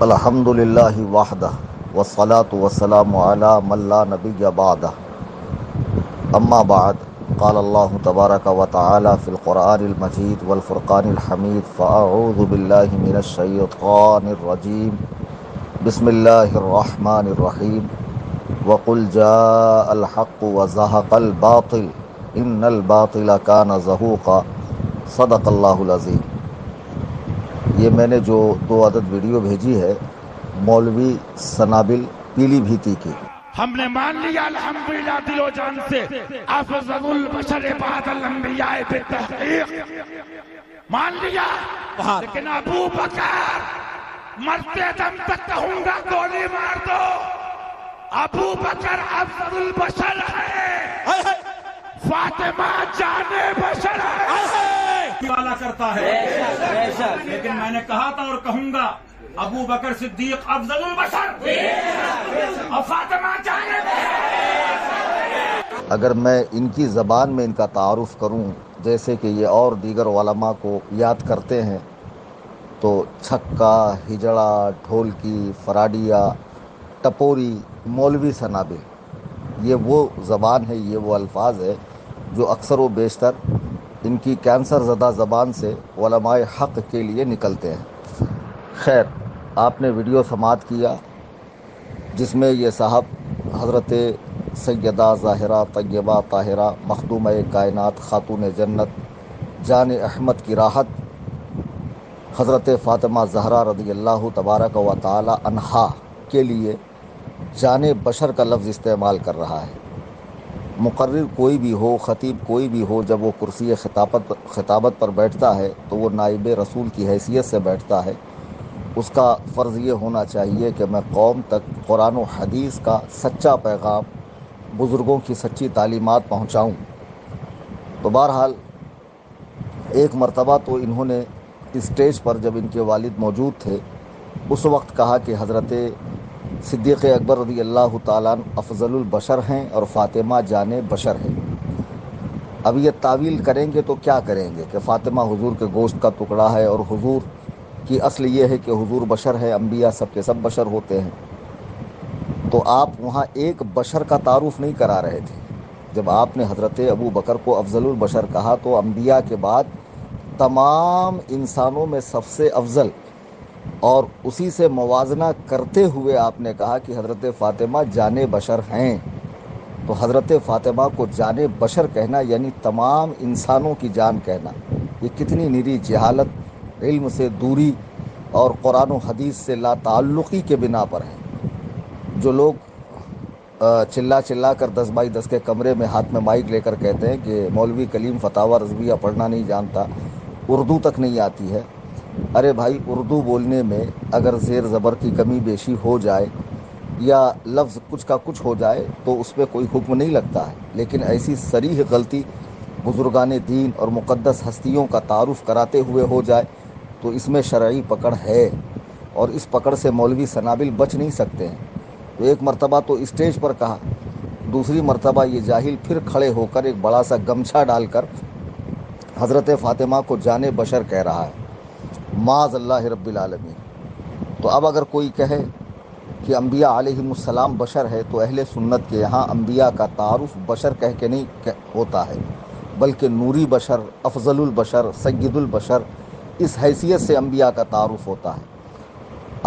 الحمد للہ وحدہ والصلاة والسلام علی من لا نبی بعدہ اما بعد قال اللہ تبارک و تعالی فی القرآن المجید والفرقان الحمید فاعوذ باللہ من الشیطان الرجیم بسم اللہ الرحمن الرحیم وقل جاء الحق وزهق الباطل ان الباطل کان زہوقا صدق اللہ العظیم۔ یہ میں نے جو 2 عدد ویڈیو بھیجی ہے مولوی سنابل پیلی بھیتی کی۔ ہم نے مان لیا الحمدللہ دل و جان سے افضل البشر بعد الانبیاء بالتحقیق، مان لیا، لیکن ابو بکر مرتے دم تک کہوں گا گولی مار دو، ابو بکر افضل البشر ہے، فاطمہ جان بشر ہے والا کرتا ہے، لیکن میں نے کہا تھا اور کہوں گا ابو بکر صدیق افضل البشر اور فاطمہ جان بشر۔ اگر میں ان کی زبان میں ان کا تعارف کروں جیسے کہ یہ اور دیگر علماء کو یاد کرتے ہیں تو چھکا، ہجڑا، ڈھولکی، فراڈیا، ٹپوری، مولوی سنابل، یہ وہ زبان ہے، یہ وہ الفاظ ہے جو اکثر و بیشتر ان کی کینسر زدہ زبان سے علماء حق کے لیے نکلتے ہیں۔ خیر، آپ نے ویڈیو سماعت کیا جس میں یہ صاحب حضرت سیدہ ظاہرہ طیبہ طاہرہ مخدومہ کائنات خاتون جنت جان احمد کی راحت حضرت فاطمہ زہرا رضی اللہ تبارک و تعالی عنہا کے لیے جان بشر کا لفظ استعمال کر رہا ہے۔ مقرر کوئی بھی ہو، خطیب کوئی بھی ہو، جب وہ کرسی خطابت پر بیٹھتا ہے تو وہ نائب رسول کی حیثیت سے بیٹھتا ہے۔ اس کا فرض یہ ہونا چاہیے کہ میں قوم تک قرآن و حدیث کا سچا پیغام، بزرگوں کی سچی تعلیمات پہنچاؤں۔ تو بہرحال ایک مرتبہ تو انہوں نے اسٹیج پر جب ان کے والد موجود تھے اس وقت کہا کہ حضرت صدیق اکبر رضی اللہ تعالیٰ افضل البشر ہیں اور فاطمہ جان بشر ہے۔ اب یہ تعویل کریں گے تو کیا کریں گے کہ فاطمہ حضور کے گوشت کا ٹکڑا ہے اور حضور کی اصل یہ ہے کہ حضور بشر ہے، انبیاء سب کے سب بشر ہوتے ہیں۔ تو آپ وہاں ایک بشر کا تعارف نہیں کرا رہے تھے۔ جب آپ نے حضرت ابو بکر کو افضل البشر کہا تو انبیاء کے بعد تمام انسانوں میں سب سے افضل اور اسی سے موازنہ کرتے ہوئے آپ نے کہا کہ حضرت فاطمہ جان بشر ہیں۔ تو حضرت فاطمہ کو جان بشر کہنا یعنی تمام انسانوں کی جان کہنا، یہ کتنی نری جہالت، علم سے دوری اور قرآن و حدیث سے لا تعلقی کے بنا پر ہے۔ جو لوگ چلا کر 10x10 کے کمرے میں ہاتھ میں مائک لے کر کہتے ہیں کہ مولوی کلیم فتاوی رضویہ پڑھنا نہیں جانتا، اردو تک نہیں آتی ہے۔ ارے بھائی، اردو بولنے میں اگر زیر زبر کی کمی بیشی ہو جائے یا لفظ کچھ کا کچھ ہو جائے تو اس پہ کوئی حکم نہیں لگتا ہے، لیکن ایسی صریح غلطی بزرگان دین اور مقدس ہستیوں کا تعارف کراتے ہوئے ہو جائے تو اس میں شرعی پکڑ ہے اور اس پکڑ سے مولوی سنابل بچ نہیں سکتے ہیں۔ تو ایک مرتبہ تو اسٹیج پر کہا، دوسری مرتبہ یہ جاہل پھر کھڑے ہو کر ایک بڑا سا گمچھا ڈال کر حضرت فاطمہ کو جان بشر کہہ رہا ہے۔ معاذ اللہ رب العالمین۔ تو اب اگر کوئی کہے کہ انبیاء علیہم السلام بشر ہے تو اہل سنت کے یہاں انبیاء کا تعارف بشر کہہ کے نہیں ہوتا ہے، بلکہ نوری بشر، افضل البشر، سید البشر، اس حیثیت سے انبیاء کا تعارف ہوتا ہے۔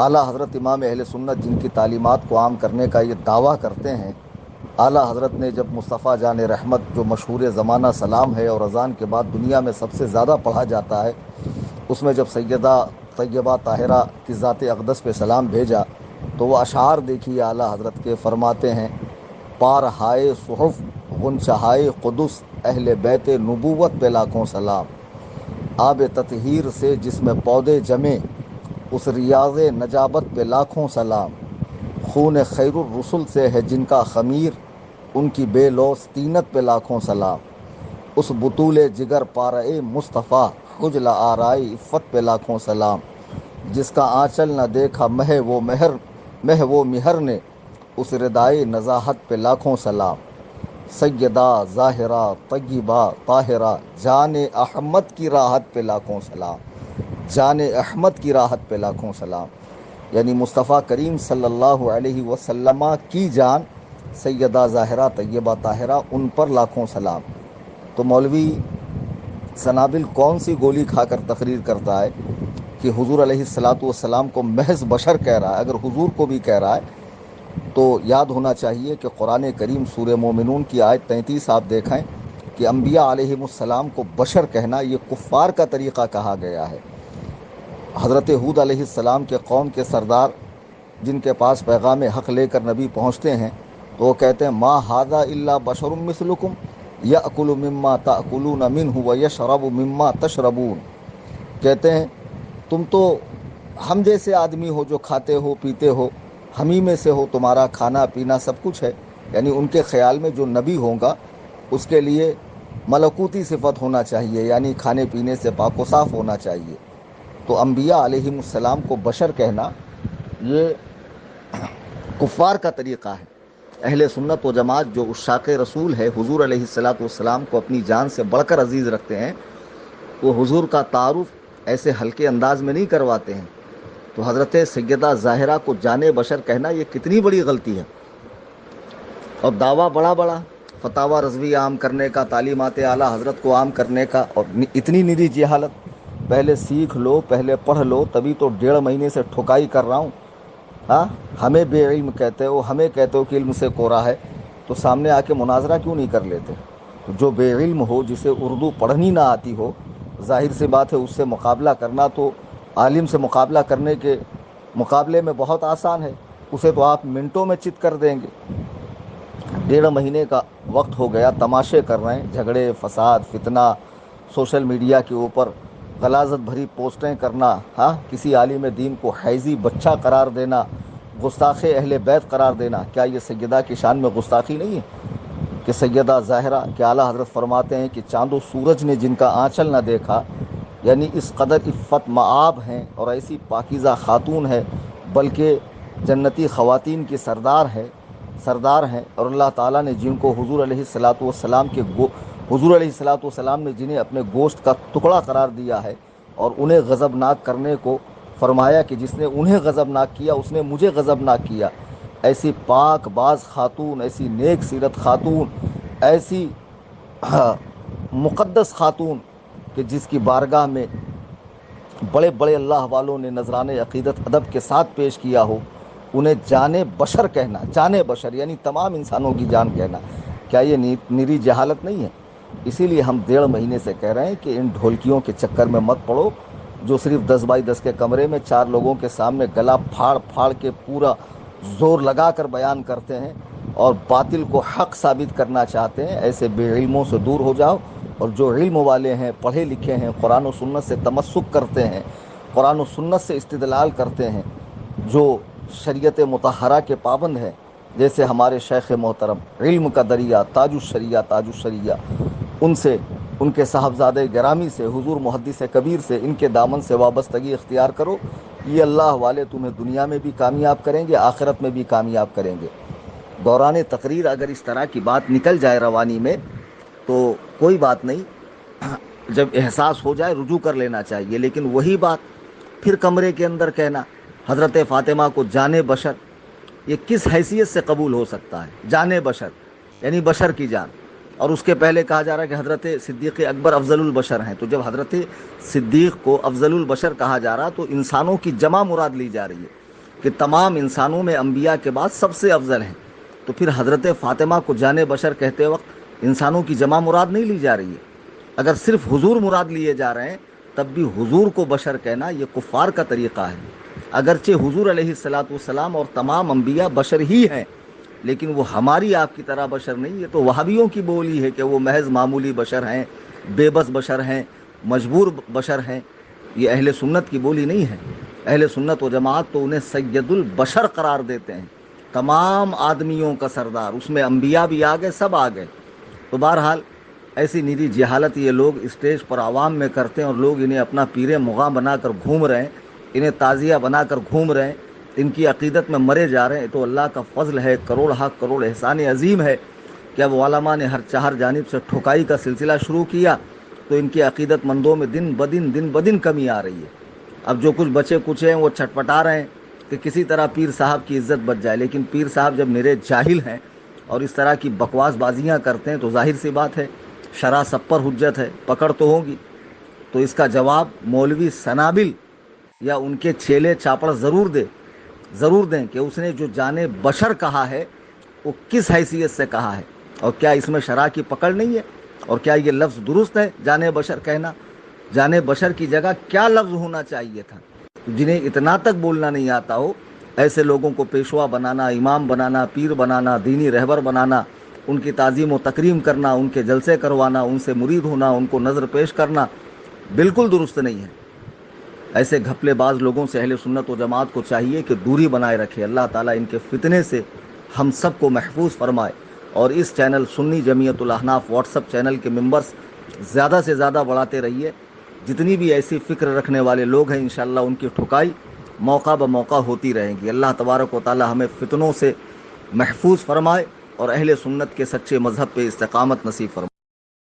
اعلیٰ حضرت امام اہل سنت جن کی تعلیمات کو عام کرنے کا یہ دعویٰ کرتے ہیں، اعلیٰ حضرت نے جب مصطفیٰ جان رحمت جو مشہور زمانہ سلام ہے اور اذان کے بعد دنیا میں سب سے زیادہ پڑھا جاتا ہے، اس میں جب سیدہ طیبہ طاہرہ کی ذات اقدس پہ سلام بھیجا تو وہ اشعار دیکھیے اعلیٰ حضرت کے، فرماتے ہیں: پارہائے صحف غنچہائے قدس اہل بیت نبوت پہ لاکھوں سلام، آب تطہیر سے جس میں پودے جمے اس ریاض نجابت پہ لاکھوں سلام، خون خیر الرسل سے ہے جن کا خمیر ان کی بے لوث طینت پہ لاکھوں سلام، اس بطول جگر پارے مصطفیٰ خجل آرائی عفت پہ لاکھوں سلام، جس کا آنچل نہ دیکھا مہ وہ مہر نے اس ردائے نزاہت پہ لاکھوں سلام، سیدہ ظاہرہ طیبہ طاہرہ جان احمد کی راحت پہ لاکھوں سلام، جان احمد کی راحت پہ لاکھوں سلام۔ یعنی مصطفیٰ کریم صلی اللہ علیہ وسلم کی جان سیدہ ظاہرہ طیبہ طاہرہ، ان پر لاکھوں سلام۔ تو مولوی سنابل کون سی گولی کھا کر تقریر کرتا ہے کہ حضور علیہ الصلاۃ والسلام کو محض بشر کہہ رہا ہے؟ اگر حضور کو بھی کہہ رہا ہے تو یاد ہونا چاہیے کہ قرآن کریم سورہ مومنون کی آیت 33 آپ دیکھیں کہ انبیاء علیہم السلام کو بشر کہنا یہ کفار کا طریقہ کہا گیا ہے۔ حضرت ہود علیہ السلام کے قوم کے سردار جن کے پاس پیغام حق لے کر نبی پہنچتے ہیں تو وہ کہتے ہیں ما ھذا الا بشر مثلکم یأکل مما تأکلون منہ ویشرب مما تشربون، کہتے ہیں تم تو ہم جیسے آدمی ہو جو کھاتے ہو پیتے ہو، ہم ہی میں سے ہو، تمہارا کھانا پینا سب کچھ ہے۔ یعنی ان کے خیال میں جو نبی ہوگا اس کے لیے ملکوتی صفت ہونا چاہیے، یعنی کھانے پینے سے پاک و صاف ہونا چاہیے۔ تو انبیاء علیہم السلام کو بشر کہنا یہ کفار کا طریقہ ہے۔ اہل سنت و جماعت جو عشاق رسول ہے، حضور علیہ الصلاۃ والسلام کو اپنی جان سے بڑھ کر عزیز رکھتے ہیں، وہ حضور کا تعارف ایسے ہلکے انداز میں نہیں کرواتے ہیں۔ تو حضرت سیدہ ظاہرہ کو جان بشر کہنا یہ کتنی بڑی غلطی ہے، اور دعویٰ بڑا بڑا فتاوی رضوی عام کرنے کا، تعلیمات اعلیٰ حضرت کو عام کرنے کا، اور اتنی نری جہالت۔ پہلے سیکھ لو، پہلے پڑھ لو، تبھی تو 1.5 مہینے سے ٹھکائی کر رہا ہوں۔ ہاں، ہمیں بے علم کہتے ہو، ہمیں کہتے ہو کہ علم سے کورا ہے، تو سامنے آ کے مناظرہ کیوں نہیں کر لیتے؟ تو جو بے علم ہو، جسے اردو پڑھنی نہ آتی ہو، ظاہر سی بات ہے اس سے مقابلہ کرنا تو عالم سے مقابلہ کرنے کے مقابلے میں بہت آسان ہے، اسے تو آپ منٹوں میں چت کر دیں گے۔ 1.5 مہینے کا وقت ہو گیا، تماشے کر رہے ہیں، جھگڑے، فساد، فتنہ، سوشل میڈیا کے اوپر غلاظت بھری پوسٹیں کرنا، ہاں، کسی عالم دین کو حیضی بچہ قرار دینا، گستاخ اہل بیت قرار دینا، کیا یہ سیدہ کی شان میں گستاخی نہیں ہے؟ کہ سیدہ ظاہرہ کے اعلیٰ حضرت فرماتے ہیں کہ چاند و سورج نے جن کا آنچل نہ دیکھا، یعنی اس قدر عفت مآب ہیں اور ایسی پاکیزہ خاتون ہے، بلکہ جنتی خواتین کی سردار ہیں، اور اللہ تعالیٰ نے جن کو حضور علیہ الصلاۃ والسلام نے جنہیں اپنے گوشت کا ٹکڑا قرار دیا ہے، اور انہیں غضبناک کرنے کو فرمایا کہ جس نے انہیں غضبناک کیا اس نے مجھے غضبناک کیا۔ ایسی پاک باز خاتون، ایسی نیک سیرت خاتون، ایسی مقدس خاتون کہ جس کی بارگاہ میں بڑے بڑے اللہ والوں نے نذرانے عقیدت ادب کے ساتھ پیش کیا ہو، انہیں جان بشر کہنا، جان بشر یعنی تمام انسانوں کی جان کہنا، کیا یہ نری جہالت نہیں ہے؟ اسی لیے ہم 1.5 مہینے سے کہہ رہے ہیں کہ ان ڈھولکیوں کے چکر میں مت پڑو، جو صرف 10 بائی 10 کے کمرے میں 4 لوگوں کے سامنے گلا پھاڑ پھاڑ کے پورا زور لگا کر بیان کرتے ہیں اور باطل کو حق ثابت کرنا چاہتے ہیں۔ ایسے بے علموں سے دور ہو جاؤ، اور جو علم والے ہیں، پڑھے لکھے ہیں، قرآن و سنت سے تمسک کرتے ہیں، قرآن و سنت سے استدلال کرتے ہیں، جو شریعت مطہرہ کے پابند ہیں، جیسے ہمارے شیخ محترم علم کا دریا تاج الشریعہ، ان سے، ان کے صاحبزادے گرامی سے، حضور محدث کبیر سے، ان کے دامن سے وابستگی اختیار کرو۔ یہ اللہ والے تمہیں دنیا میں بھی کامیاب کریں گے، آخرت میں بھی کامیاب کریں گے۔ دوران تقریر اگر اس طرح کی بات نکل جائے روانی میں تو کوئی بات نہیں، جب احساس ہو جائے رجوع کر لینا چاہیے، لیکن وہی بات پھر کمرے کے اندر کہنا حضرت فاطمہ کو جان بشر، یہ کس حیثیت سے قبول ہو سکتا ہے؟ جان بشر یعنی بشر کی جان، اور اس کے پہلے کہا جا رہا ہے کہ حضرت صدیق اکبر افضل البشر ہیں۔ تو جب حضرت صدیق کو افضل البشر کہا جا رہا تو انسانوں کی جمع مراد لی جا رہی ہے کہ تمام انسانوں میں انبیاء کے بعد سب سے افضل ہیں، تو پھر حضرت فاطمہ کو جان بشر کہتے وقت انسانوں کی جمع مراد نہیں لی جا رہی ہے۔ اگر صرف حضور مراد لیے جا رہے ہیں تب بھی حضور کو بشر کہنا یہ کفار کا طریقہ ہے۔ اگرچہ حضور علیہ الصلاۃ والسلام اور تمام انبیاء بشر ہی ہیں، لیکن وہ ہماری آپ کی طرح بشر نہیں ہے۔ تو وہابیوں کی بولی ہے کہ وہ محض معمولی بشر ہیں، بے بس بشر ہیں، مجبور بشر ہیں۔ یہ اہل سنت کی بولی نہیں ہے۔ اہل سنت و جماعت تو انہیں سید البشر قرار دیتے ہیں، تمام آدمیوں کا سردار، اس میں انبیاء بھی آ گئے، سب آ گئے۔ تو بہرحال ایسی نری جہالت یہ لوگ اسٹیج پر عوام میں کرتے ہیں، اور لوگ انہیں اپنا پیر مغاں بنا کر گھوم رہے ہیں، انہیں تعزیہ بنا کر گھوم رہے ہیں، ان کی عقیدت میں مرے جا رہے ہیں۔ تو اللہ کا فضل ہے، کروڑ حق کروڑ احسان عظیم ہے کہ اب علماء نے ہر چہر جانب سے ٹھکائی کا سلسلہ شروع کیا، تو ان کی عقیدت مندوں میں دن بدن کمی آ رہی ہے۔ اب جو کچھ بچے کچھ ہیں وہ چھٹپٹا رہے ہیں کہ کسی طرح پیر صاحب کی عزت بچ جائے، لیکن پیر صاحب جب نرے جاہل ہیں اور اس طرح کی بکواس بازیاں کرتے ہیں تو ظاہر سی بات ہے شرع سب پر حجت ہے، پکڑ تو ہوگی۔ تو اس کا جواب مولوی سنابل یا ان کے چیلے چاپڑ ضرور دیں کہ اس نے جو جان بشر کہا ہے وہ کس حیثیت سے کہا ہے، اور کیا اس میں شرع کی پکڑ نہیں ہے، اور کیا یہ لفظ درست ہے جان بشر کہنا؟ جان بشر کی جگہ کیا لفظ ہونا چاہیے تھا؟ جنہیں اتنا تک بولنا نہیں آتا ہو، ایسے لوگوں کو پیشوا بنانا، امام بنانا، پیر بنانا، دینی رہبر بنانا، ان کی تعظیم و تکریم کرنا، ان کے جلسے کروانا، ان سے مرید ہونا، ان کو نظر پیش کرنا بالکل درست نہیں ہے۔ ایسے گھپلے باز لوگوں سے اہل سنت و جماعت کو چاہیے کہ دوری بنائے رکھے۔ اللہ تعالیٰ ان کے فتنے سے ہم سب کو محفوظ فرمائے، اور اس چینل سنی جمعیت الاحناف واٹس ایپ چینل کے ممبرز زیادہ سے زیادہ بڑھاتے رہیے۔ جتنی بھی ایسی فکر رکھنے والے لوگ ہیں انشاءاللہ ان کی ٹھکائی موقع بموقع ہوتی رہے گی۔ اللہ تبارک و تعالیٰ ہمیں فتنوں سے محفوظ فرمائے اور اہل سنت کے سچے مذہب پہ استقامت نصیب فرمائے۔